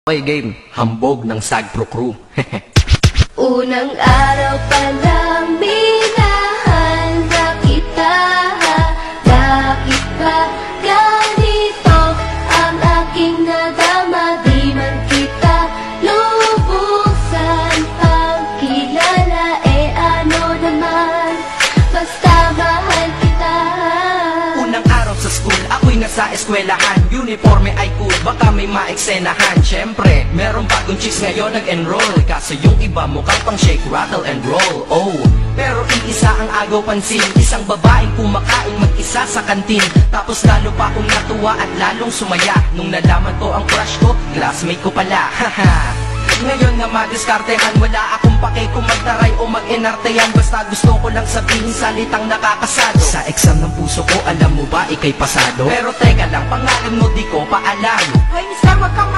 Okay, game. Hambog ng Sagpro Crew. Unang araw pa lang minahanda kita. Bakit ba ganito ang aking nadama? Di man kita lubusan pagkilala. Ano naman, basta mahal kita. Unang araw sa school, ako'y nasa eskwelahan. Uniforme ay cool, baka may maeksenahan. Siyempre, merong bagong chicks ngayon nag-enroll. Kaso yung iba mukhang pang shake, rattle and roll. Oh, pero iisa ang agaw pansin. Isang babaeng kumakain mag-isa sa kantin. Tapos lalo pa akong natuwa at lalong sumaya nung nalaman ko ang crush ko, classmate ko pala. Haha. Ngayon nga madiskartehan, wala akong pake kung magtaray o mag-enartehan. Basta gusto ko lang sabihin salitang nakakasado. Sa exam ng puso ko, alam mo ba, ikay pasado? Pero teka lang, pangalan mo di ko pa alam. Hoy, mister, wag kang